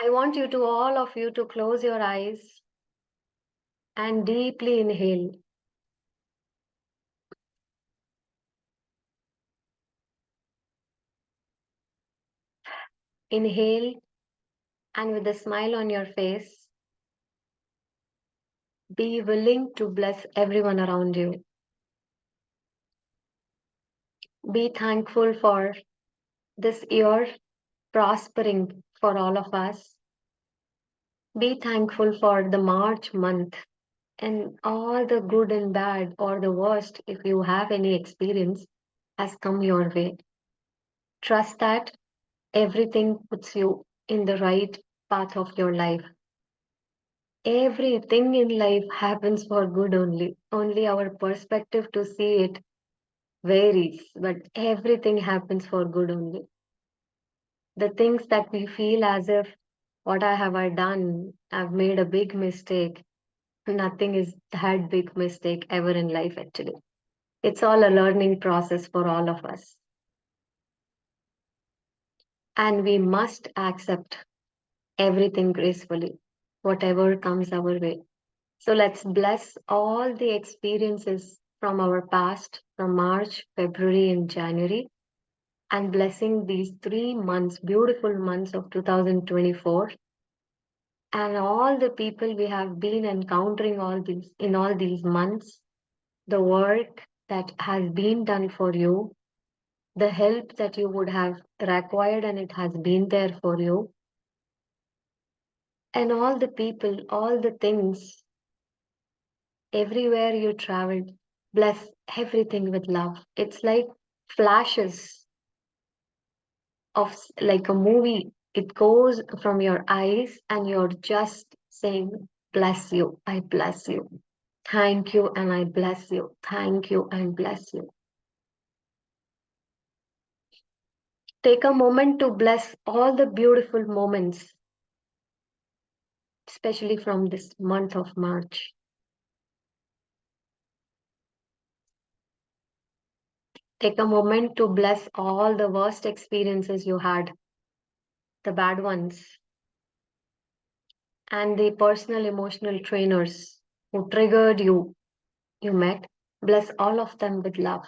I want you to, all of you, to close your eyes and deeply inhale. Inhale, and with a smile on your face, be willing to bless everyone around you. Be thankful for this year prospering for all of us. Be thankful for the March month and all the good and bad, or the worst, if you have any experience, has come your way. Trust that everything puts you in the right path of your life. Everything in life happens for good only. Only our perspective to see it varies, but everything happens for good only. The things that we feel as if, what I have I done? I've made a big mistake. Nothing is that big mistake ever in life, actually. It's all a learning process for all of us. And we must accept everything gracefully, whatever comes our way. So let's bless all the experiences from our past, from March, February, and January, and blessing these 3 months, beautiful months of 2024, and all the people we have been encountering all these months, the work that has been done for you, the help that you would have required and it has been there for you, and all the people, all the things, everywhere you traveled. Bless everything with love. It's like flashes of like a movie. It goes from your eyes and you're just saying, bless you, I bless you. Thank you and I bless you. Thank you and bless you. Take a moment to bless all the beautiful moments, especially from this month of March. Take a moment to bless all the worst experiences you had, the bad ones, and the personal emotional trainers who triggered you met. Bless all of them with love.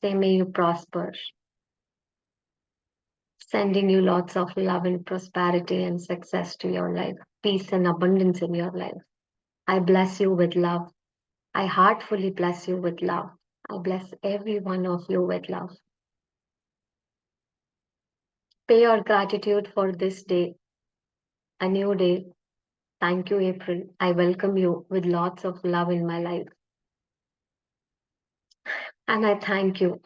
Say, may you prosper, sending you lots of love and prosperity and success to your life, peace and abundance in your life. I bless you with love. I heartfully bless you with love. I bless every one of you with love. Pay your gratitude for this day, a new day. Thank you, April. I welcome you with lots of love in my life. And I thank you.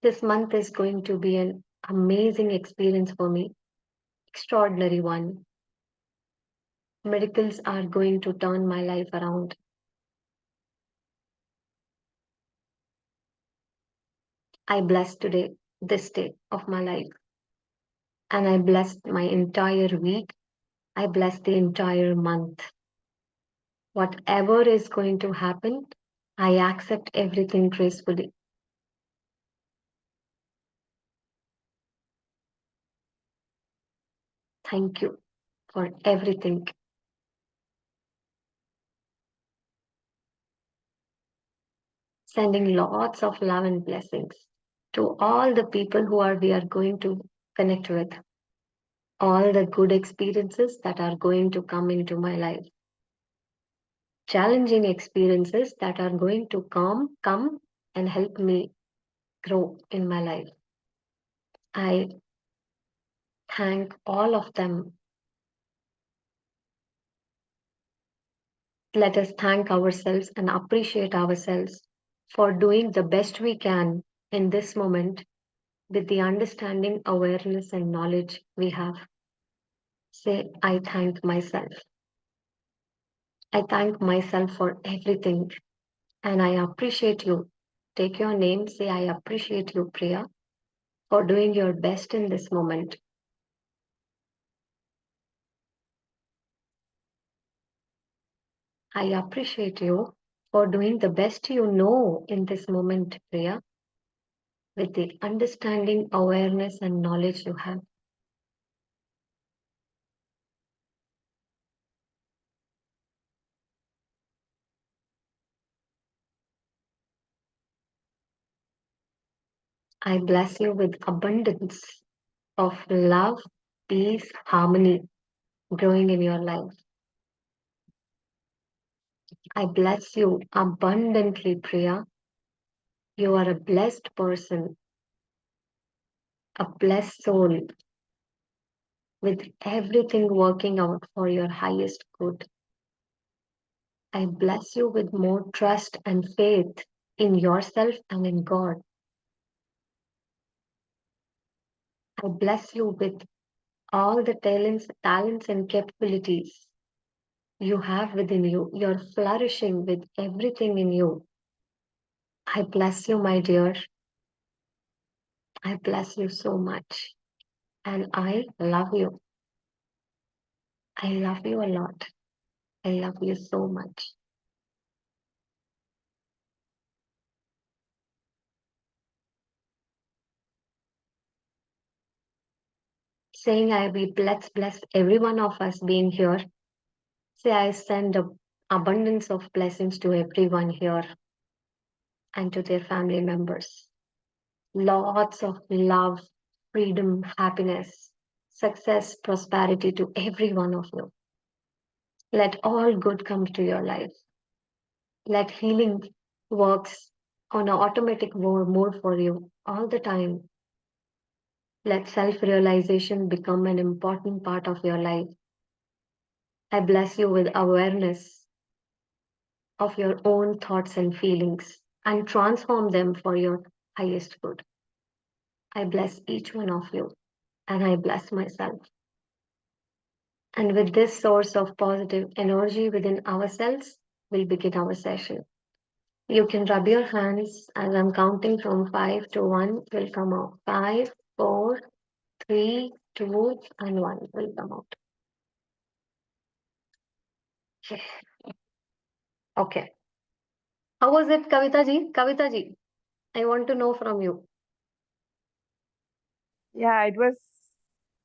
This month is going to be an amazing experience for me, extraordinary one. Miracles are going to turn my life around. I bless today, this day of my life, and I bless my entire week. I bless the entire month. Whatever is going to happen, I accept everything gracefully. Thank you for everything. Sending lots of love and blessings to all the people we are going to connect with, all the good experiences that are going to come into my life, challenging experiences that are going to come and help me grow in my life. I thank all of them. Let us thank ourselves and appreciate ourselves for doing the best we can in this moment with the understanding, awareness, and knowledge we have. Say, I thank myself. I thank myself for everything and I appreciate you. Take your name, say, I appreciate you, Priya, for doing your best in this moment. I appreciate you for doing the best you know in this moment, Priya, with the understanding, awareness, and knowledge you have. I bless you with abundance of love, peace, harmony growing in your life. I bless you abundantly, Priya. You are a blessed person, a blessed soul, with everything working out for your highest good. I bless you with more trust and faith in yourself and in God. I bless you with all the talents and capabilities you have within you. You're flourishing with everything in you. I bless you, my dear. I bless you so much. And I love you. I love you a lot. I love you so much. Saying I will bless every one of us being here. Say I send abundance of blessings to everyone here and to their family members. Lots of love, freedom, happiness, success, prosperity to every one of you. Let all good come to your life. Let healing works on an automatic mode for you all the time. Let self-realization become an important part of your life. I bless you with awareness of your own thoughts and feelings and transform them for your highest good. I bless each one of you and I bless myself. And with this source of positive energy within ourselves, we'll begin our session. You can rub your hands as I'm counting from 5 to 1 will come out. 5, 4, 3, 2, and 1 will come out. Okay. How was it, Kavita ji? Kavita ji, I want to know from you. Yeah, it was.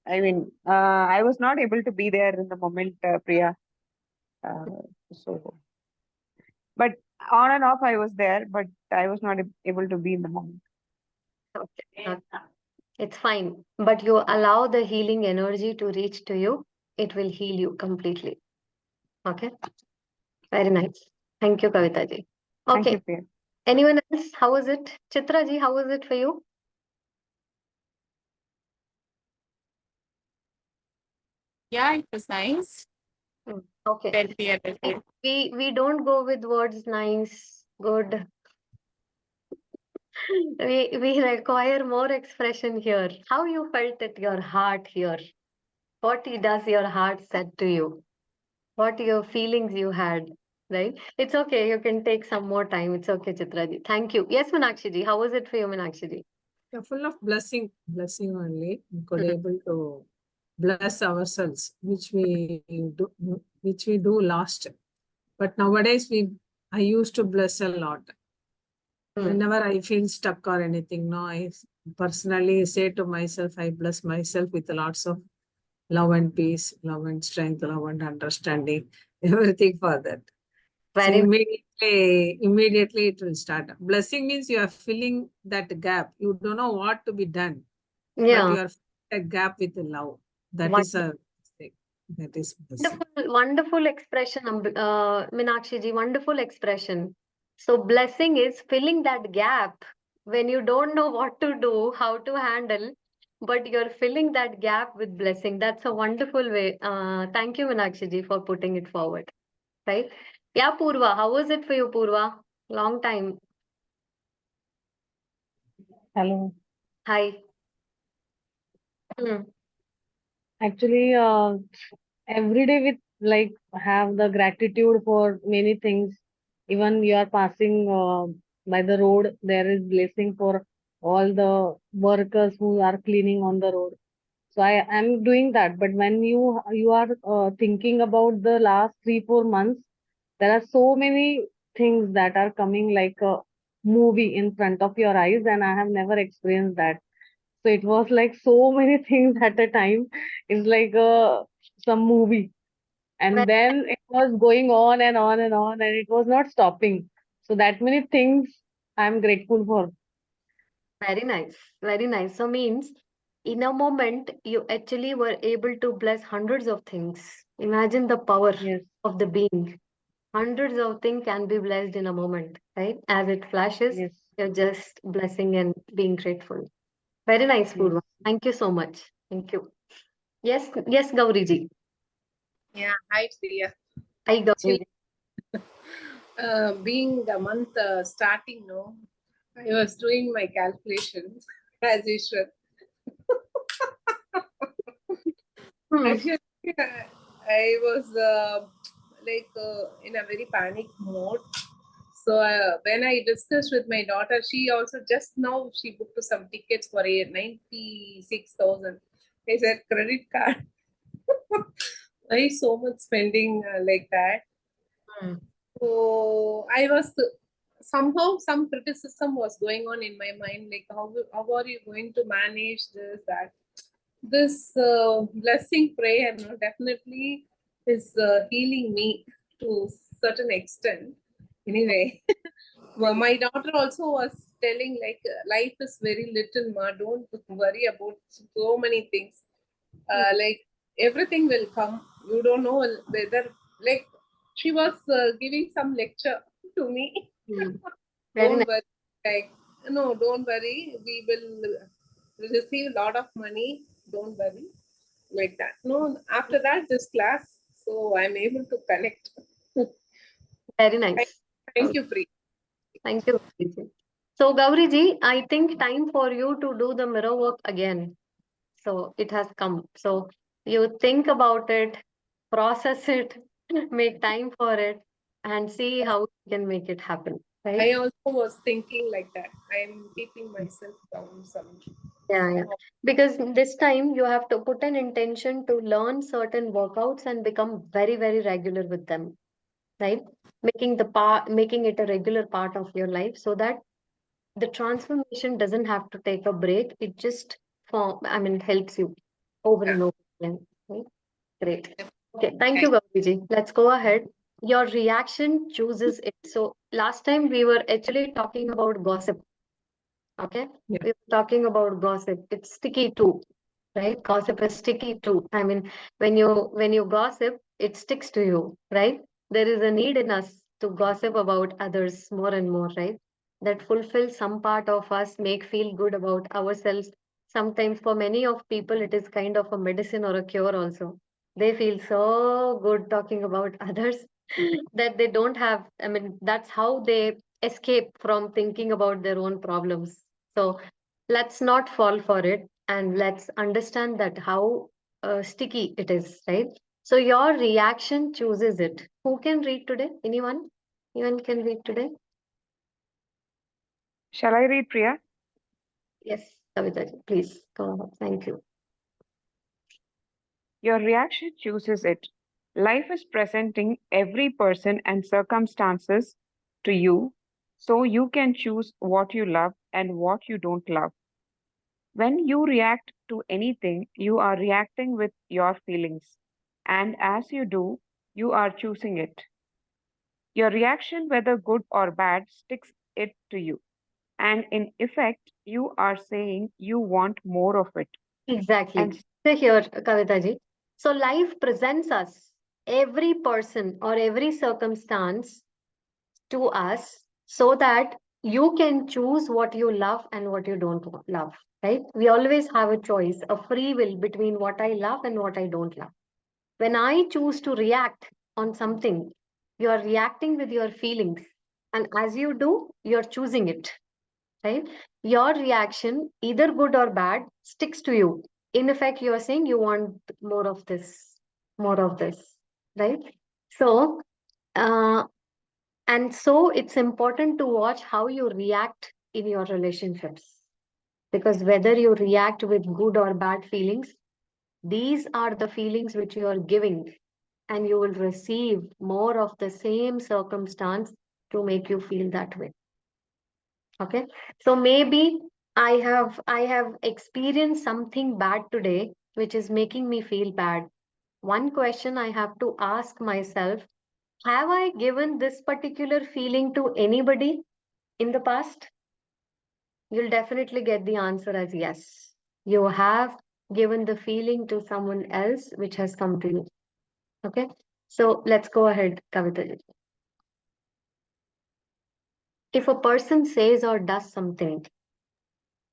I was not able to be there in the moment, Priya. So, but on and off, I was there, but I was not able to be in the moment. Okay. It's fine. But you allow the healing energy to reach to you, it will heal you completely. Okay. Very nice. Thank you, Kavita ji. Thank Okay. you, Priya. Anyone else? How was it? Chitra ji, how was it for you? Yeah, it was nice. Okay. Felt the energy. We don't go with words nice, good. We require more expression here. How you felt at your heart here? What does your heart said to you? What your feelings you had? Right? It's okay. You can take some more time. It's okay, Chitra ji. Thank you. Yes, Meenakshi ji. How was it for you, Meenakshi ji? Yeah, full of blessing only. We could Mhm. able to bless ourselves, which we do last. But nowadays I used to bless a lot. Whenever I feel stuck or anything, no, I personally say to myself, I bless myself with lots of love and peace, love and strength, love and understanding, everything for that. So Very immediately it will start. Blessing means you are filling that gap. You don't know what to be done, but yeah. you are filling a gap with love. That is Wonderful, a mistake. That is blessing. wonderful expression, Meenakshi ji. Wonderful expression. So blessing is filling that gap when you don't know what to do, how to handle, but you're filling that gap with blessing. That's a wonderful way. Thank you, Meenakshi ji, for putting it forward. Right? Yeah, Purva. How was it for you, Purva? Long time. Hello. Hi. Hmm. Actually, every day we like have the gratitude for many things. Even you are passing by the road, there is blessing for all the workers who are cleaning on the road. So I am doing that. But when you are thinking about the last 3 4 months, there are so many things that are coming like a movie in front of your eyes, and I have never experienced that. So it was like so many things at a time. It's like some movie. And then it was going on and on and on, and it was not stopping. So that many things I'm grateful for. Very nice. Very nice. So means in a moment you actually were able to bless hundreds of things. Imagine the power Yes, of the being. Hundreds of things can be blessed in a moment, right? As it flashes, yes, you're just blessing and being grateful. Very nice, yes. Purva. Thank you so much. Thank you. Yes, yes, Gauriji. Yeah, hi Priya. Hi, Actually, Gauriji. being the month starting, no, I was doing my calculations as usual. Hmm. Actually, I was in a very panic mode. So when I discussed with my daughter, she also just now she booked some tickets for a 96,000. I said credit card. Why so much spending like that? Hmm. So I was somehow some criticism was going on in my mind, like how are you going to manage this that this blessing prayer no, definitely is healing me to certain extent. Anyway, well, my daughter also was telling like life is very little, ma. Don't worry about so many things. Like everything will come. You don't know whether like she was giving some lecture to me. Hmm. Very Don't nice. worry. Like no, don't worry. We will receive a lot of money. Don't worry. Like that. No, after that, this class, so I'm able to connect. Very Thank, nice. thank Oh, you, Pri. thank you, Gauriji. So, Gauriji, I think time for you to do the mirror work again. So it has come. So you think about it, process it, make time for it, and see how you can make it happen. Right? I also was thinking like that. I'm keeping myself down some Yeah, yeah. somehow. Because this time you have to put an intention to learn certain workouts and become very, very regular with them. Right? Making it a regular part of your life so that the transformation doesn't have to take a break. It just helps you over Yeah. and over again. Right? Great. Yeah. Okay, thank you, Gauriji. Let's go ahead. Your reaction chooses it. So last time we were actually talking about gossip. Okay, Yeah. we were talking about gossip. It's sticky too, right? Gossip is sticky too. I mean, when you gossip, it sticks to you, right? There is a need in us to gossip about others more and more, right? That fulfills some part of us, make feel good about ourselves. Sometimes for many of people, it is kind of a medicine or a cure also. They feel so good talking about others that they don't have, I mean, that's how they escape from thinking about their own problems. So let's not fall for it and let's understand that how sticky it is, right? So your reaction chooses it. Who can read today? Anyone? Anyone can read today? Shall I read, Priya? Yes, Kavita, please go ahead. Thank you. Your reaction chooses it. Life is presenting every person and circumstances to you, so you can choose what you love and what you don't love. When you react to anything, you are reacting with your feelings. And as you do, you are choosing it. Your reaction, whether good or bad, sticks it to you. And in effect, you are saying you want more of it. Exactly. And So here, Kavita ji. So life presents us, every person or every circumstance to us so that you can choose what you love and what you don't love, right? We always have a choice, a free will between what I love and what I don't love. When I choose to react on something, you are reacting with your feelings. And as you do, you're choosing it, right? Your reaction, either good or bad, sticks to you. In effect, you are saying you want more of this, right? So, uh, and so it's important to watch how you react in your relationships. Because whether you react with good or bad feelings, these are the feelings which you are giving, and you will receive more of the same circumstance to make you feel that way. Okay. So maybe I have experienced something bad today, which is making me feel bad. One question I have to ask myself, have I given this particular feeling to anybody in the past? you'll definitely get the answer as yes. You have given the feeling to someone else which has come to you. Okay. So let's go ahead, Kavita. If a person says or does something,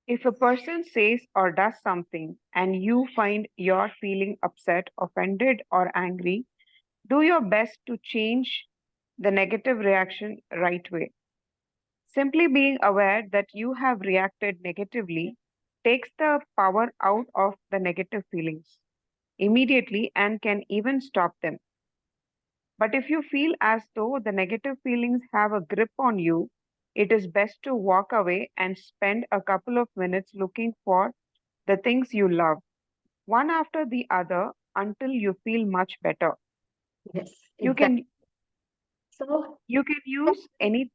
If a person says or does something and you find you're feeling upset, offended, or angry, do your best to change the negative reaction right way. Simply being aware that you have reacted negatively takes the power out of the negative feelings immediately and can even stop them. But if you feel as though the negative feelings have a grip on you, it is best to walk away and spend a couple of minutes looking for the things you love, one after the other, until you feel much better. yes, You exactly. can So, you can use any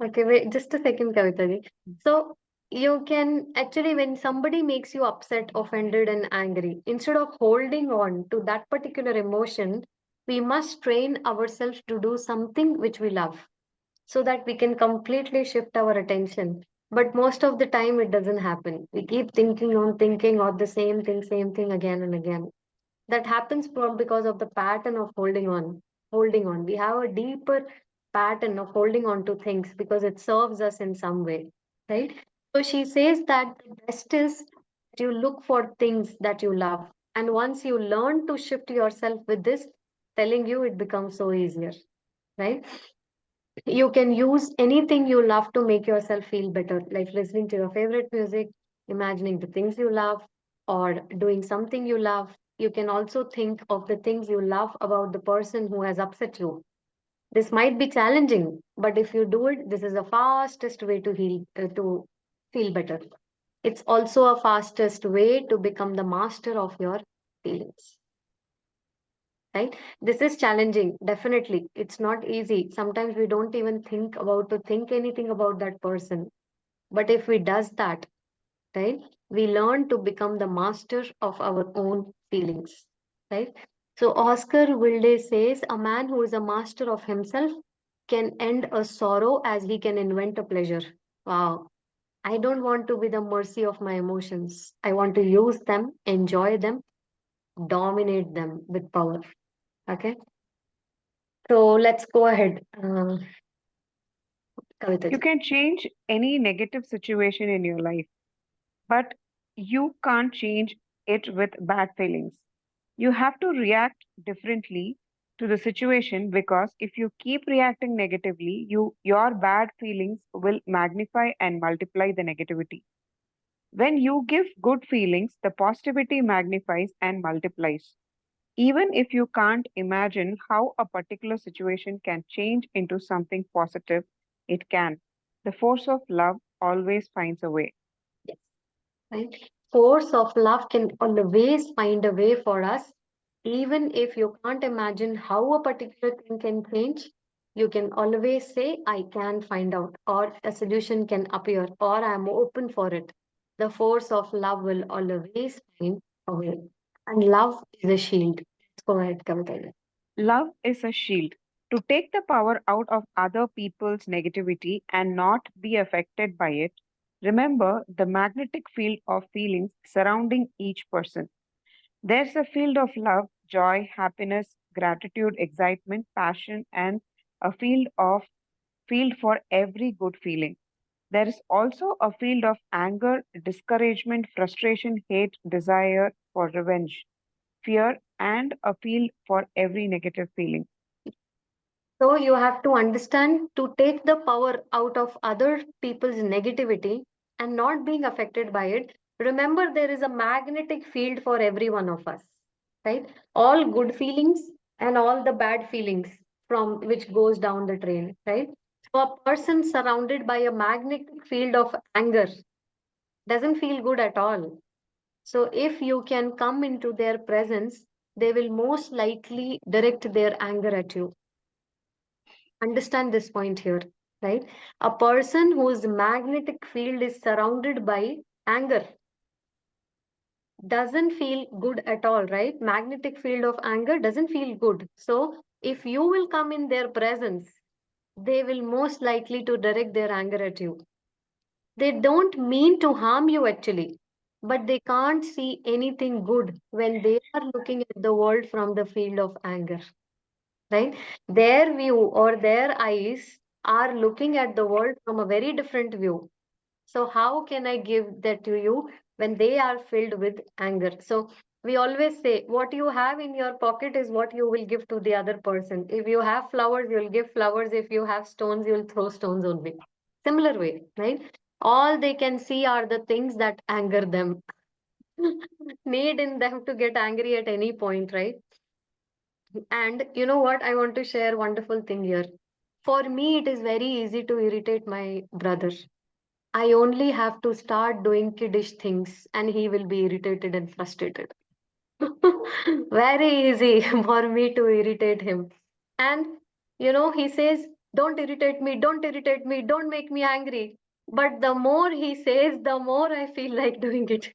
okay, wait just a second, Kavita ji. So, you can actually, when somebody makes you upset, offended, and angry, instead of holding on to that particular emotion, we must train ourselves to do something which we love so that we can completely shift our attention. But most of the time, it doesn't happen. We keep thinking on the same thing again and again. That happens from because of the pattern of holding on. We have a deeper pattern of holding on to things because it serves us in some way, right? So she says that the best is that you look for things that you love. And once you learn to shift yourself with this, telling you it becomes so easier, right? You can use anything you love to make yourself feel better, like listening to your favorite music, imagining the things you love, or doing something you love. You can also think of the things you love about the person who has upset you. This might be challenging, but if you do it, this is the fastest way to heal, to feel better. It's also a fastest way to become the master of your feelings, right? This is challenging, definitely. It's not easy. Sometimes we don't even think anything about that person, but if we does that, right, we learn to become the master of our own feelings, right? So Oscar Wilde says a man who is a master of himself can end a sorrow as he can invent a pleasure. Wow. I don't want to be the mercy of my emotions. I want to use them, enjoy them, dominate them with power. Okay. So let's go ahead, Kavita you ji. can change any negative situation in your life, but you can't change it with bad feelings. You have to react differently to the situation, because if you keep reacting negatively, your bad feelings will magnify and multiply the negativity. When you give good feelings, the positivity magnifies and multiplies. Even if you can't imagine how a particular situation can change into something positive, it can. The force of love always finds a way. Yes, right. Force of love can always find a way for us. Even if you can't imagine how a particular thing can change, you can always say, I can find out, or a solution can appear, or I'm open for it. The force of love will always find a way. And love is a shield. Let's go ahead, Kavita. Love is a shield. To take the power out of other people's negativity and not be affected by it, remember the magnetic field of feelings surrounding each person. There's a field of love, joy, happiness, gratitude, excitement, passion, and a field for every good feeling. There is also a field of anger, discouragement, frustration, hate, desire for revenge, fear, and a field for every negative feeling. So you have to understand to take the power out of other people's negativity and not being affected by it. Remember, there is a magnetic field for every one of us, right? All good feelings and all the bad feelings from which goes down the drain, right? So a person surrounded by a magnetic field of anger doesn't feel good at all. So if you can come into their presence, they will most likely direct their anger at you. Understand this point here, right? A person whose magnetic field is surrounded by anger doesn't feel good at all, right? Magnetic field of anger doesn't feel good. So if you will come in their presence, they will most likely to direct their anger at you. They don't mean to harm you actually, but they can't see anything good when they are looking at the world from the field of anger, right? Their view or their eyes are looking at the world from a very different view. So how can I give that to you when they are filled with anger? So we always say what you have in your pocket is what you will give to the other person. If you have flowers, you'll give flowers. If you have stones, you'll throw stones only. Similar way, right? All they can see are the things that anger them. Need in them to get angry at any point, right? And you know what? I want to share wonderful thing here. For me, it is very easy to irritate my brother. I only have to start doing kiddish things and he will be irritated and frustrated. Very easy for me to irritate him. And he says, don't irritate me, don't irritate me, don't make me angry. But the more he says, the more I feel like doing it.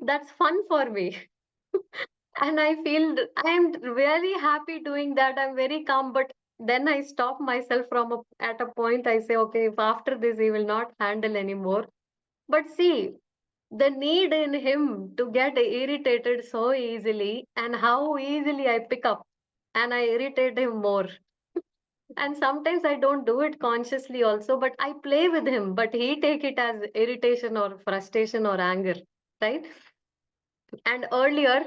That's fun for me. And I feel I'm really happy doing that. I'm very calm, but then I stop myself at a point. I say, okay, if after this he will not handle anymore. But see, the need in him to get irritated so easily, and how easily I pick up and I irritate him more. And sometimes I don't do it consciously also, but I play with him, but he take it as irritation or frustration or anger, right? And earlier,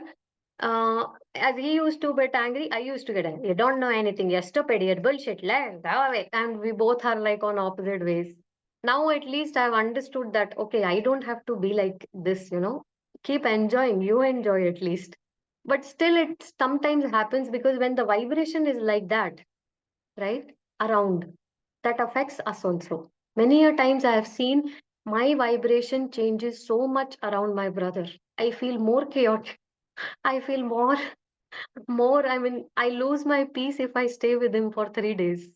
as he used to get angry, I used to get angry. You don't know anything. You're stupid. You're bullshit. Go away. And we both are like on opposite ways. Now, at least I've understood that, okay, I don't have to be like this. Keep enjoying. You enjoy at least. But still, it sometimes happens because when the vibration is like that, right, around, that affects us also. Many a times I have seen my vibration changes so much around my brother. I feel more chaotic. I feel I lose my peace if I stay with him for 3 days.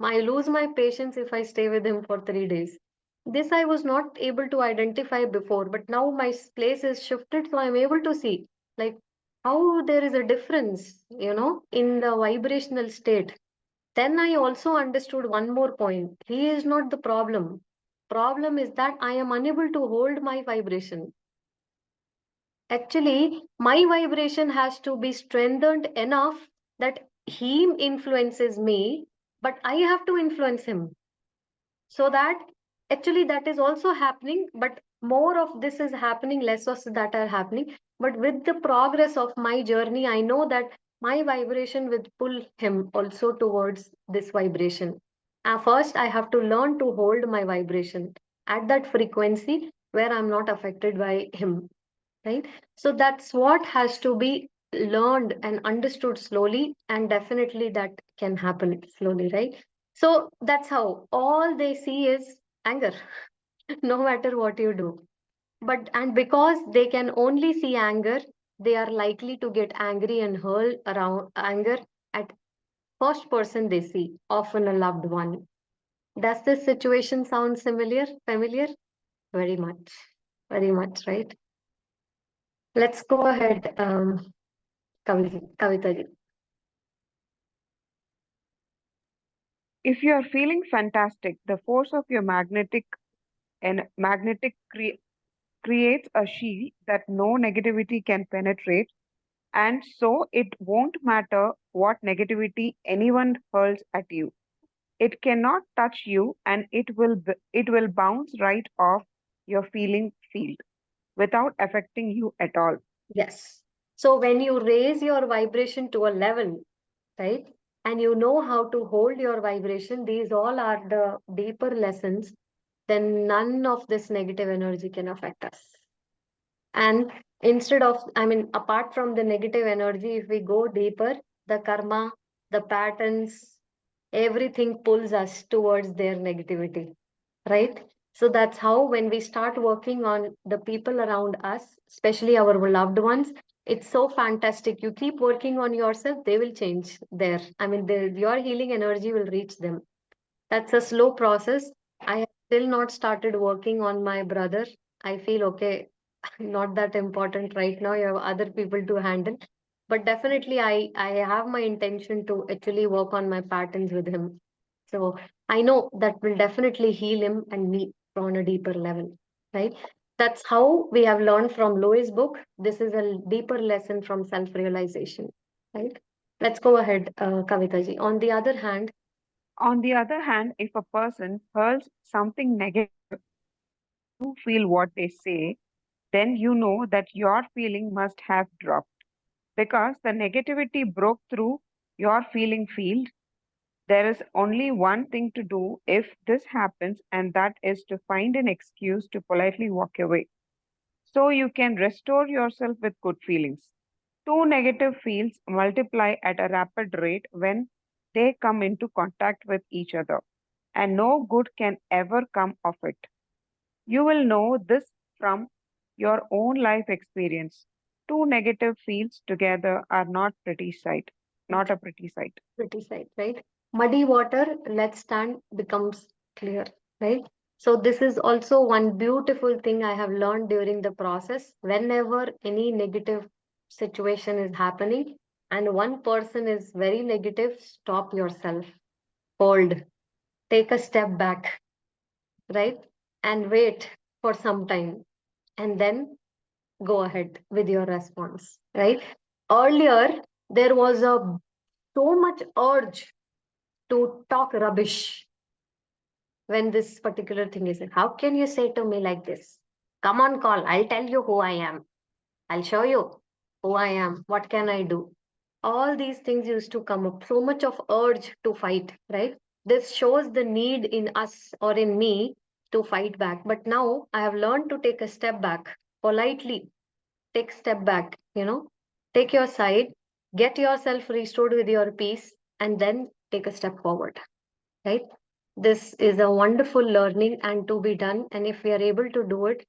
I lose my patience if I stay with him for 3 days. This I was not able to identify before, but now my place is shifted, so I'm able to see like how there is a difference, in the vibrational state. Then I also understood one more point. He is not the problem. Problem is that I am unable to hold my vibration. Actually, my vibration has to be strengthened enough that he influences me, but I have to influence him. So that actually that is also happening, but more of this is happening, less of that are happening. But with the progress of my journey, I know that my vibration will pull him also towards this vibration. First, I have to learn to hold my vibration at that frequency where I'm not affected by him, right? So that's what has to be learned and understood slowly, and definitely that can happen slowly, right? So that's how all they see is anger, no matter what you do. And because they can only see anger, they are likely to get angry and hurl around anger at first person they see, often a loved one. Does this situation sound familiar? Very much, very much, right? Let's go ahead, Kavita ji. If you are feeling fantastic, the force of your magnetic creates a shield that no negativity can penetrate, and so it won't matter what negativity anyone hurls at you. It cannot touch you, and it will bounce right off your feeling field without affecting you at all. Yes. So when you raise your vibration to a level, right, and you know how to hold your vibration, these all are the deeper lessons, then none of this negative energy can affect us. And apart from the negative energy, if we go deeper, the karma, the patterns, everything pulls us towards their negativity, right? So that's how when we start working on the people around us, especially our loved ones, it's so fantastic. You keep working on yourself, they will change there. Your healing energy will reach them. That's a slow process. I have still not started working on my brother. I feel okay, not that important right now. You have other people to handle. But definitely I have my intention to actually work on my patterns with him. So I know that will definitely heal him and me. on a deeper level, right? That's how we have learned from Louis' book. This is a deeper lesson from self-realization, right? Let's go ahead, Kavita ji. On the other hand, On the other hand, if a person hurls something negative, you feel what they say, then you know that your feeling must have dropped because the negativity broke through your feeling field. There is only one thing to do if this happens, and that is to find an excuse to politely walk away so you can restore yourself with good feelings. Two negative fields multiply at a rapid rate when they come into contact with each other, and no good can ever come of it. You will know this from your own life experience. Two negative fields together are not pretty sight, not a pretty sight. pretty side, right? Muddy water, let's stand, becomes clear, right? So this is also one beautiful thing I have learned during the process. Whenever any negative situation is happening and one person is very negative, stop yourself, hold, take a step back, right? And wait for some time and then go ahead with your response, right? Earlier, there was a so much urge to talk rubbish when this particular thing is. How can you say to me like this? Come on, call. I'll tell you who I am. I'll show you who I am. What can I do? All these things used to come up. So much of urge to fight, right? This shows the need in us or in me to fight back. But now I have learned to take a step back, politely take step back, take your side, get yourself restored with your peace, and then take a step forward, right? This is a wonderful learning and to be done. And if we are able to do it,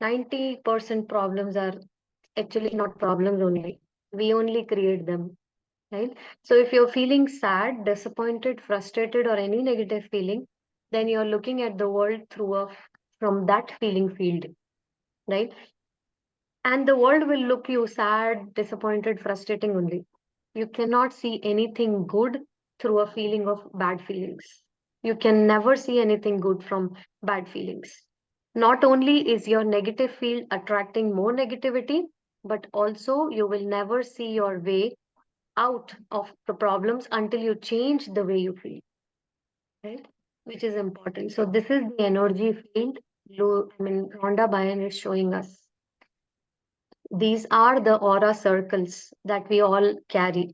90% problems are actually not problems only. We only create them, right? So if you're feeling sad, disappointed, frustrated, or any negative feeling, then you're looking at the world from that feeling field, right? And the world will look you sad, disappointed, frustrating only. You cannot see anything good through a feeling of bad feelings. You can never see anything good from bad feelings. Not only is your negative field attracting more negativity, but also you will never see your way out of the problems until you change the way you feel, right? Which is important. So this is the energy field Rhonda Byrne is showing us. These are the aura circles that we all carry,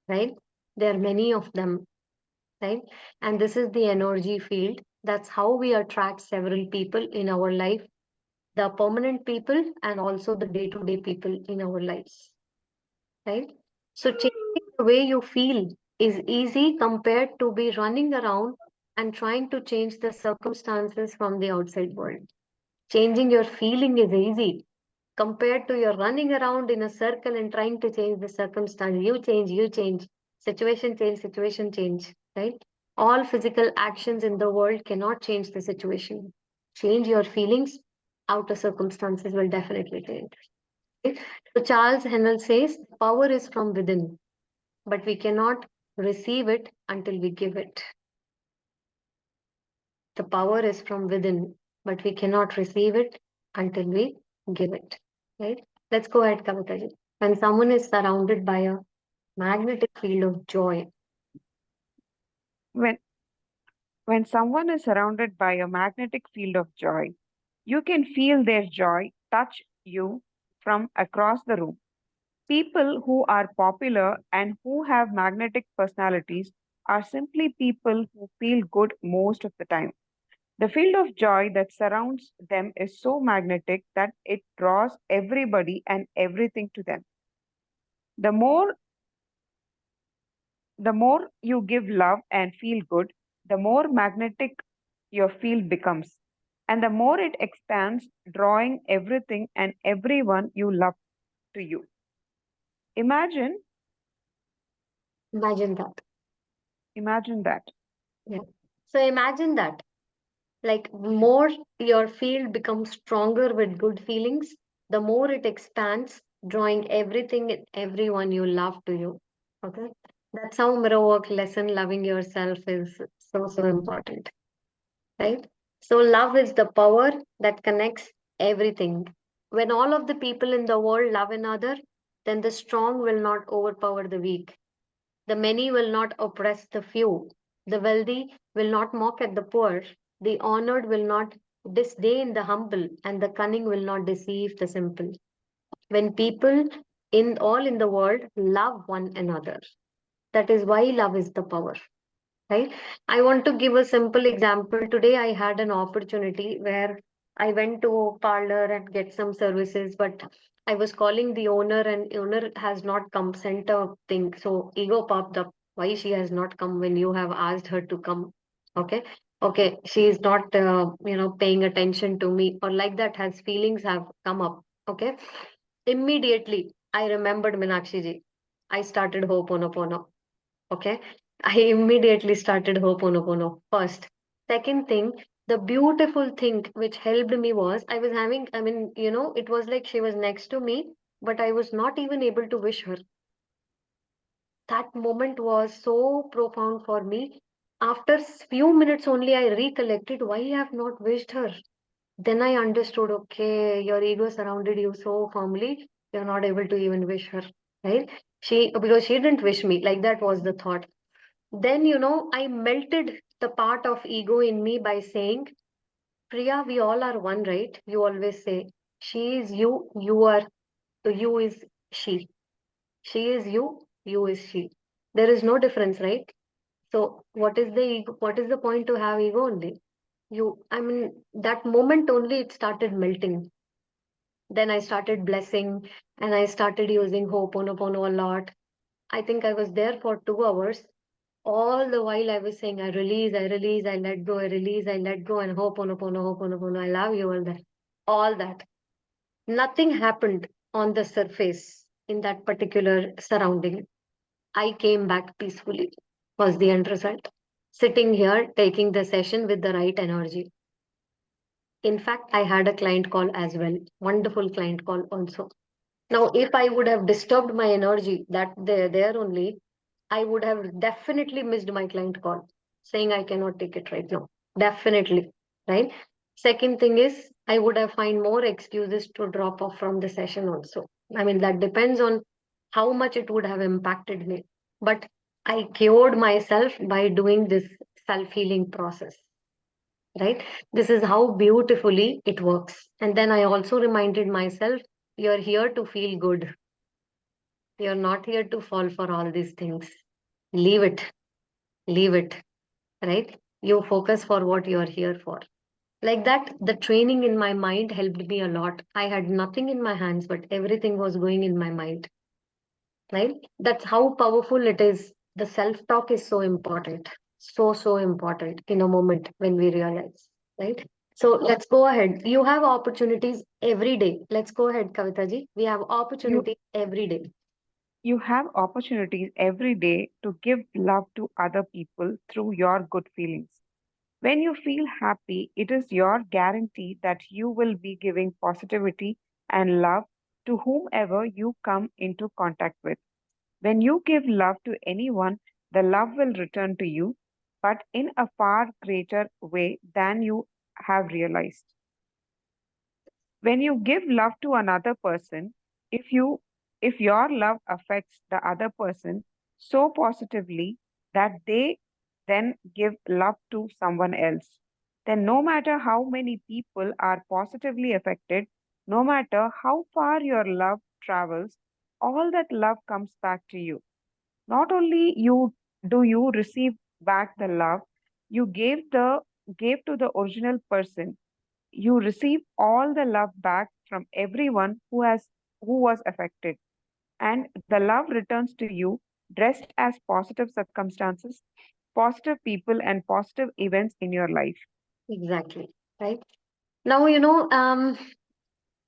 right? There are many of them, right? And this is the energy field. That's how we attract several people in our life, the permanent people and also the day-to-day people in our lives, right? So changing the way you feel is easy compared to be running around and trying to change the circumstances from the outside world. Changing your feeling is easy compared to your running around in a circle and trying to change the circumstance. You change, situation change, right? All physical actions in the world cannot change the situation. Change your feelings, outer circumstances will definitely change. Right? So Charles Hennel says, power is from within, but we cannot receive it until we give it. The power is from within, but we cannot receive it until we give it. Right? Let's go ahead, Kavitaji. When someone is surrounded by a magnetic field of joy, When when someone is surrounded by a magnetic field of joy, you can feel their joy touch you from across the room. People who are popular and who have magnetic personalities are simply people who feel good most of the time. The field of joy that surrounds them is so magnetic that it draws everybody and everything to them. The more the more you give love and feel good, the more magnetic your field becomes. And the more it expands, drawing everything and everyone you love to you. Imagine, imagine that. imagine that. Yeah. So imagine that. Like more your field becomes stronger with good feelings, the more it expands, drawing everything and everyone you love to you. Okay. That's how mirror work lesson loving yourself is so important. Right? So love is the power that connects everything. When all of the people in the world love another, then the strong will not overpower the weak. The many will not oppress the few. The wealthy will not mock at the poor. The honored will not disdain the humble, and the cunning will not deceive the simple. When people in the world love one another, that is why love is the power, right? I want to give a simple example. Today I had an opportunity where I went to a parlor and get some services, but I was calling the owner and owner has not come, sent a thing. So ego popped up. Why she has not come when you have asked her to come? Okay. Okay. She is not, paying attention to me or like that has feelings have come up. Okay. Immediately, I remembered Minakshi ji. I started Ho'oponopono. Okay. I immediately started Ho'oponopono first. Second thing, the beautiful thing which helped me was it was like she was next to me, but I was not even able to wish her. That moment was so profound for me. After few minutes only, I recollected why I have not wished her. Then I understood, okay, your ego surrounded you so firmly, you're not able to even wish her, right? Because she didn't wish me, like that was the thought. Then, I melted the part of ego in me by saying, Priya, we all are one, right? You always say, she is you, you is she. She is you is she. There is no difference, right? So, what is the ego? What is the point to have ego only? That moment only it started melting. Then I started blessing and I started using Ho'oponopono a lot. I think I was there for 2 hours. All the while I was saying, I release, I let go, I release, I let go, and Ho'oponopono, I love you, all that. All that. Nothing happened on the surface in that particular surrounding. I came back peacefully, was the end result. Sitting here, taking the session with the right energy. In fact, I had a client call as well. Wonderful client call also. Now, if I would have disturbed my energy that there only, I would have definitely missed my client call, saying I cannot take it right now. Definitely, right? Second thing is, I would have find more excuses to drop off from the session also. That depends on how much it would have impacted me. But I cured myself by doing this self-healing process, right? This is how beautifully it works. And then I also reminded myself, you're here to feel good. You're not here to fall for all these things. Leave it, leave it, right? You focus for what you're here for. Like that, the training in my mind helped me a lot. I had nothing in my hands, but everything was going in my mind, right? That's how powerful it is. The self-talk is so important, so important in a moment when we realize, right? So let's go ahead. You have opportunities every day. Let's go ahead, Kavita ji. We have You opportunities every day. you have opportunities every day to give love to other people through your good feelings. When you feel happy, it is your guarantee that you will be giving positivity and love to whomever you come into contact with. When you give love to anyone, the love will return to you, but in a far greater way than you have realized. When you give love to another person, if you if your love affects the other person so positively that they then give love to someone else, then no matter how many people are positively affected, no matter how far your love travels, all that love comes back to you. Not only you receive back the love you gave to the original person, you receive all the love back from everyone who was affected, and the love returns to you dressed as positive circumstances, positive people, and positive events in your life. Exactly, right? Now,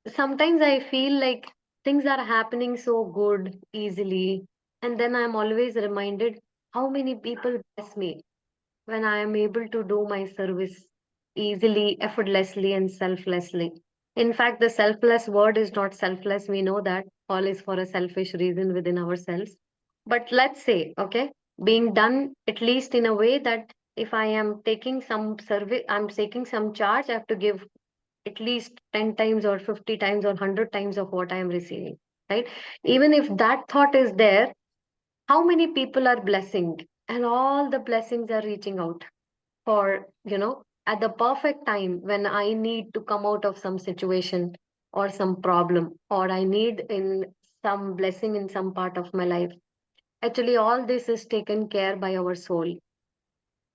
sometimes I feel like things are happening so good, easily, and then I'm always reminded how many people bless me when I am able to do my service easily, effortlessly, and selflessly. In fact, the selfless word is not selfless. We know that all is for a selfish reason within ourselves. But let's say, okay, being done at least in a way that if I am taking some service, I'm taking some charge, I have to give at least 10 times or 50 times or 100 times of what I am receiving, right? Even if that thought is there, how many people are blessing and all the blessings are reaching out for, at the perfect time when I need to come out of some situation or some problem, or I need in some blessing in some part of my life. Actually, all this is taken care by our soul.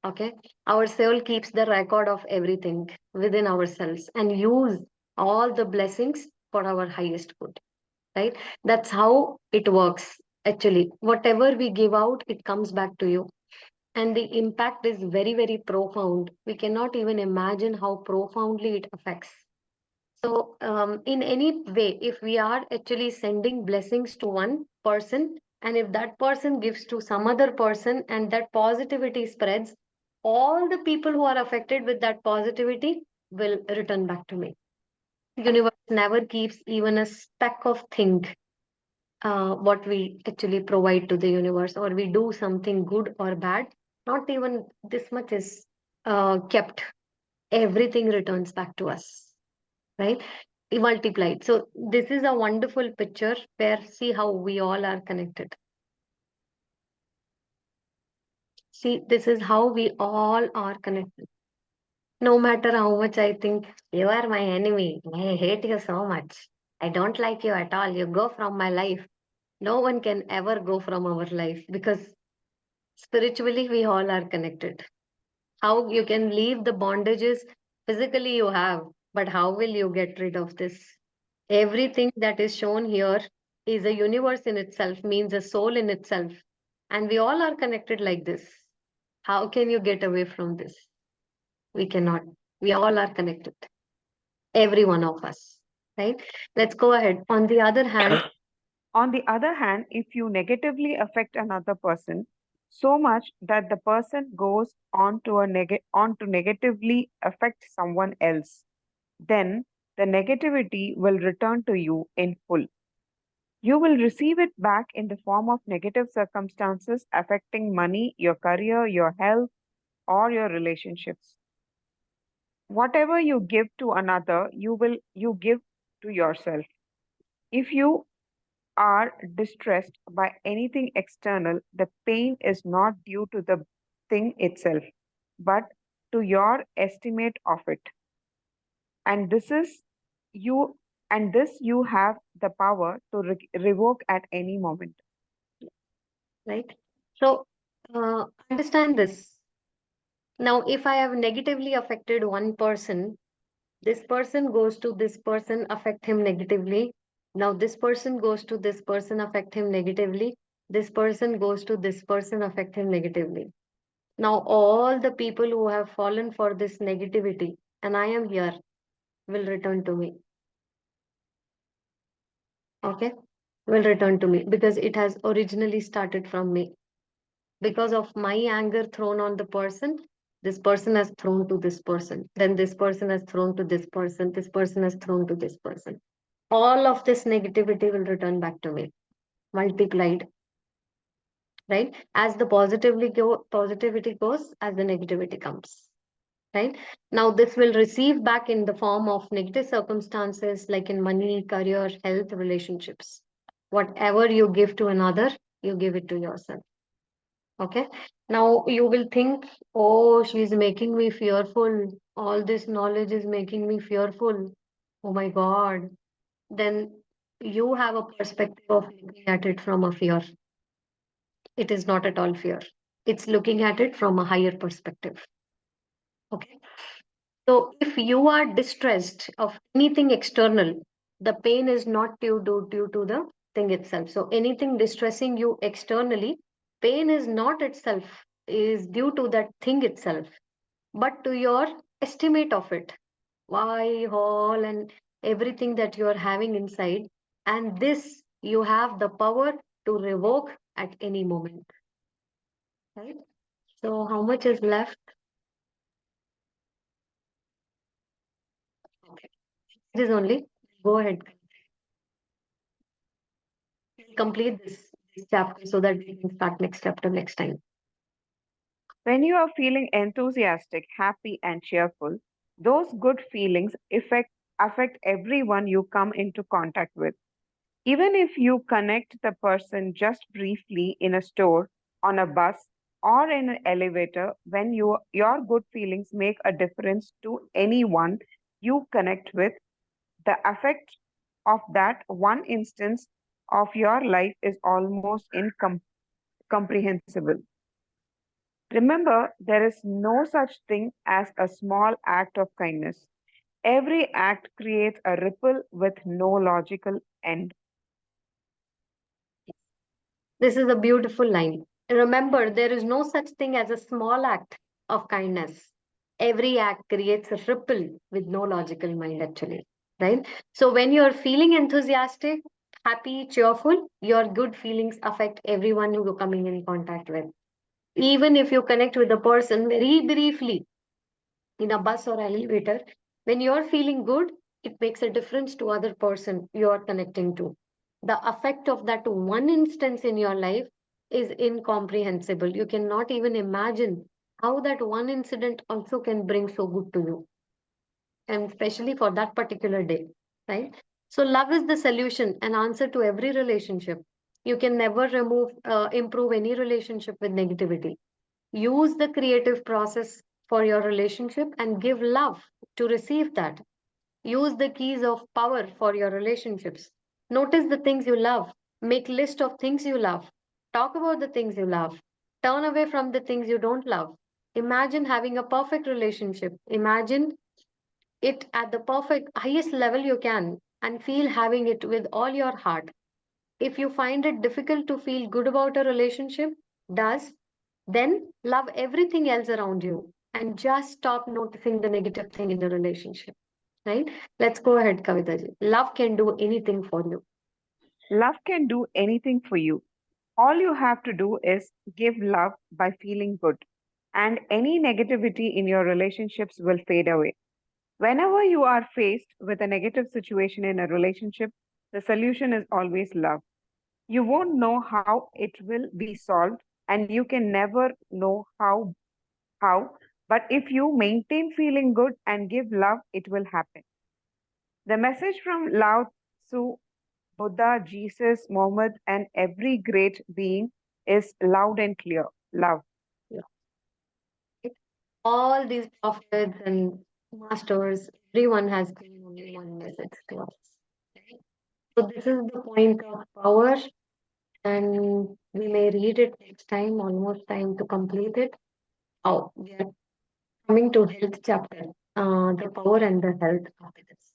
Okay. Our soul keeps the record of everything within ourselves and use all the blessings for our highest good, right? That's how it works. Actually, whatever we give out, it comes back to you. And the impact is very, very profound. We cannot even imagine how profoundly it affects. So, in any way, if we are actually sending blessings to one person, and if that person gives to some other person, and that positivity spreads, all the people who are affected with that positivity will return back to me. Universe never keeps even a speck of thing what we actually provide to the universe, or we do something good or bad. Not even this much is kept. Everything returns back to us, right? Multiplied. So this is a wonderful picture where see how we all are connected. See, this is how we all are connected. No matter how much I think you are my enemy, I hate you so much, I don't like you at all, you go from my life. No one can ever go from our life because spiritually we all are connected. How you can leave the bondages physically you have, but how will you get rid of this? Everything that is shown here is a universe in itself, means a soul in itself. And we all are connected like this. How can you get away from this? We cannot. We all are connected. Every one of us. Right? Let's go ahead. On the other hand, On the other hand, if you negatively affect another person so much that the person goes on to negatively affect someone else, then the negativity will return to you in full. You will receive it back in the form of negative circumstances affecting money, your career, your health, or your relationships. Whatever you give to another, you give to yourself. If you are distressed by anything external, the pain is not due to the thing itself, but to your estimate of it. And this is you, and this you have the power to revoke at any moment. right? So understand this. Now, if I have negatively affected one person, this person goes to this person, affect him negatively. Now, this person goes to this person, affect him negatively. This person goes to this person, affect him negatively. Now, all the people who have fallen for this negativity, and I am here, will return to me. Okay? Will return to me because it has originally started from me. Because of my anger thrown on the person, this person has thrown to this person, then this person has thrown to this person has thrown to this person. All of this negativity will return back to me, multiplied, right? As the positivity goes, as the negativity comes, right? Now this will receive back in the form of negative circumstances like in money, career, health, relationships. Whatever you give to another, you give it to yourself. Okay. Now you will think, oh, she's making me fearful. All this knowledge is making me fearful. Oh my God. Then you have a perspective of looking at it from a fear. It is not at all fear. It's looking at it from a higher perspective. Okay. So if you are distressed of anything external, the pain is not due to the thing itself. So anything distressing you externally, pain is not itself, is due to that thing itself, but to your estimate of it. Why, all, and everything that you are having inside. And this you have the power to revoke at any moment. Right? So how much is left? Okay. It is only. Go ahead. Complete this chapter so that we can start next chapter next time. When you are feeling enthusiastic, happy, and cheerful, those good feelings affect everyone you come into contact with. Even if you connect the person just briefly in a store, on a bus, or in an elevator, when your good feelings make a difference to anyone you connect with, the effect of that one instance of your life is almost incomprehensible. Remember, there is no such thing as a small act of kindness. Every act creates a ripple with no logical end. This is a beautiful line. Remember, there is no such thing as a small act of kindness. Every act creates a ripple with no logical mind, actually. Right? So, when you're feeling enthusiastic, happy, cheerful, your good feelings affect everyone you're coming in contact with. Even if you connect with a person very briefly in a bus or elevator, when you're feeling good, it makes a difference to other person you're connecting to. The effect of that one instance in your life is incomprehensible. You cannot even imagine how that one incident also can bring so good to you, and especially for that particular day, right? So love is the solution and answer to every relationship. You can never improve any relationship with negativity. Use the creative process for your relationship and give love to receive that. Use the keys of power for your relationships. Notice the things you love. Make list of things you love. Talk about the things you love. Turn away from the things you don't love. Imagine having a perfect relationship. Imagine it at the perfect highest level you can and feel having it with all your heart. If you find it difficult to feel good about a relationship, does then love everything else around you and just stop noticing the negative thing in the relationship. Right? Let's go ahead, Kavitaji. Love can do anything for you. Love can do anything for you. All you have to do is give love by feeling good, and any negativity in your relationships will fade away. Whenever you are faced with a negative situation in a relationship, the solution is always love. You won't know how it will be solved, and you can never know how, but if you maintain feeling good and give love, it will happen. The message from Lao Tzu, Buddha, Jesus, Mohammed, and every great being is loud and clear. Love. All these prophets and masters, everyone has given only one message to us. Right? So this is the point of power, and we may read it next time, almost time to complete it. Oh, we are coming to health chapter, the power and the health after this.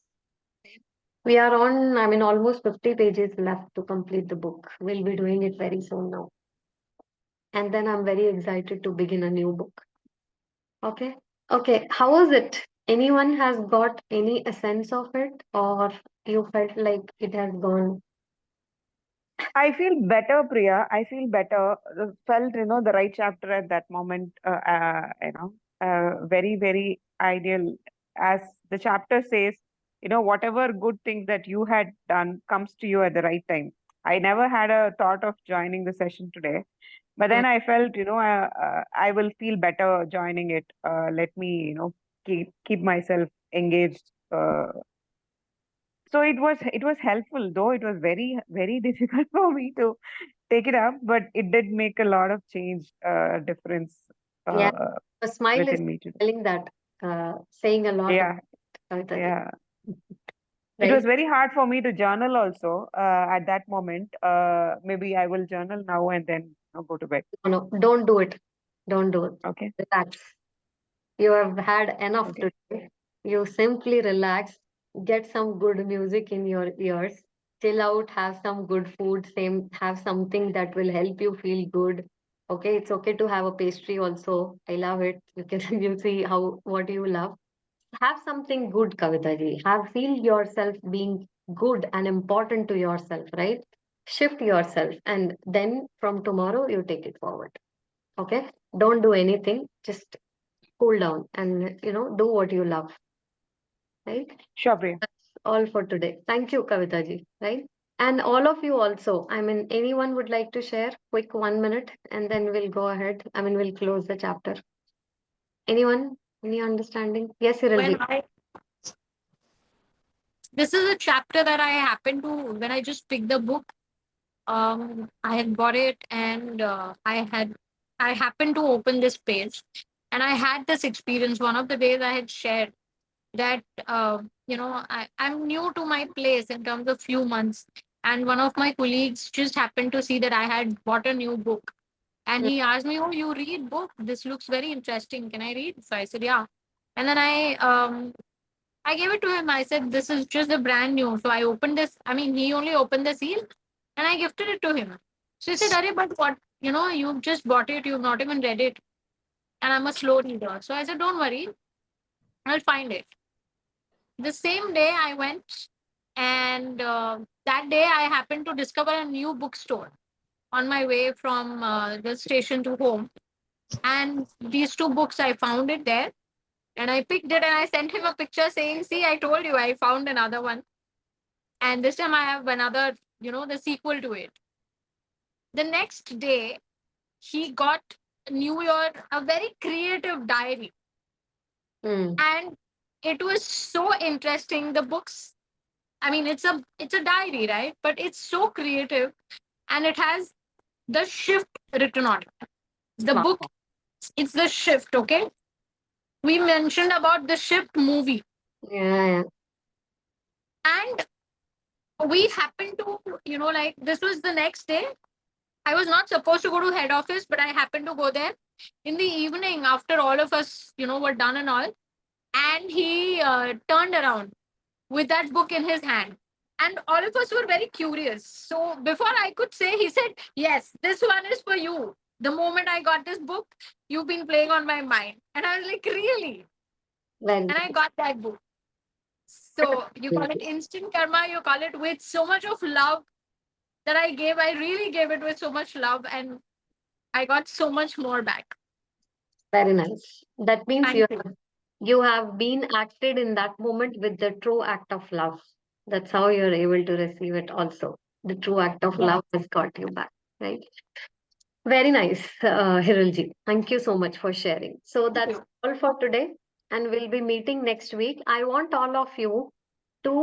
We are on, I mean, almost 50 pages left to complete the book. We'll be doing it very soon now. And then I'm very excited to begin a new book. Okay. Okay. How was it? Anyone has got any sense of it, or you felt like it has gone? I feel better, Priya. I feel better. Felt, the right chapter at that moment, very, very ideal. As the chapter says, whatever good thing that you had done comes to you at the right time. I never had a thought of joining the session today, but then I felt, I will feel better joining it. Let me, keep myself engaged. So it was helpful, though it was very, very difficult for me to take it up, but it did make a lot of change, difference Yeah, uh, a smile is within me today. telling that, saying a lot Yeah, about it, yeah. It right? was very hard for me to journal also at that moment. Maybe I will journal now and then go to bed. No, no, don't do it. Don't do it. Okay. Relax. You have had enough Okay. today. You simply relax, get some good music in your ears, chill out, have some good food, have something that will help you feel good. Okay, it's okay to have a pastry also. I love it. You can you see how what you love. Have something good, Kavitaji. Feel yourself being good and important to yourself, right? Shift yourself, and then from tomorrow you take it forward. Okay, don't do anything. Just cool down and do what you love, right? Sure, Priya. That's all for today. Thank you, Kavitaji, right? And all of you also. I mean, anyone would like to share? Quick 1 minute, and then we'll go ahead. I mean, we'll close the chapter. Anyone? Any understanding? Yes, Hiranji. This is a chapter that I happened to, when I just picked the book, I had bought it, and I happened to open this page, and I had this experience. One of the days I had shared that, I'm new to my place in terms of few months, and one of my colleagues just happened to see that I had bought a new book, and he asked me, "Oh, you read book? This looks very interesting. Can I read?" So I said, "Yeah." And then I gave it to him. I said, "This is just a brand new." So I opened this. I mean, he only opened the seal, and I gifted it to him. So he said, "Arey, but what? You've just bought it. You've not even read it, and I'm a slow reader." So I said, "Don't worry, I'll find it." The same day I went, and that day I happened to discover a new bookstore on my way from the station to home, and these two books I found it there, and I picked it, and I sent him a picture saying, "See, I told you I found another one, and this time I have another, the sequel to it." The next day he got New York a very creative diary, Hmm. and it was so interesting. The books, I mean, it's a diary, right? But it's so creative, and it has the shift written on it. The Wow. book, it's the shift. Okay, we mentioned about the shift movie, Yeah. and we happened to, like, this was the next day. I was not supposed to go to head office, but I happened to go there in the evening after all of us, were done and all. And he turned around with that book in his hand. And all of us were very curious. So before I could say, he said, "Yes, this one is for you. The moment I got this book, you've been playing on my mind." And I was like, "Really?" Very And I good. got that book. So you call it instant karma, you call it with so much of love that I gave. I really gave it with so much love, and I got so much more back. Very nice. That means Thank you. you have been acted in that moment with the true act of love. That's how you're able to receive it also. The true act of Yeah. love has got you back, right? Very nice, Hiralji. Thank you so much for sharing. So that's you. all for today, and we'll be meeting next week. I want all of you to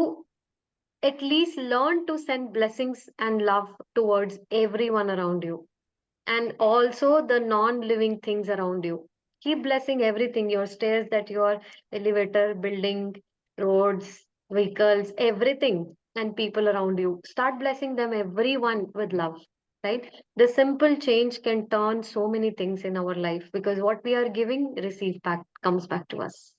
at least learn to send blessings and love towards everyone around you, and also the non-living things around you. Keep blessing everything, your stairs, that your elevator, building, roads, vehicles, everything, and people around you. Start blessing them, everyone, with love, right? The simple change can turn so many things in our life, because what we are giving, receive back, comes back to us,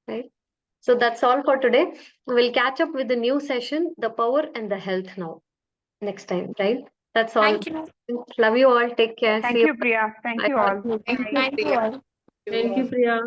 right? So that's all for today. We'll catch up with the new session, the power and the health, now, next time, right? That's all. Thank you. Love you all. Take care. See Thank you. you, Priya. Thank Bye. you all. Thank you all. Thank you, Priya.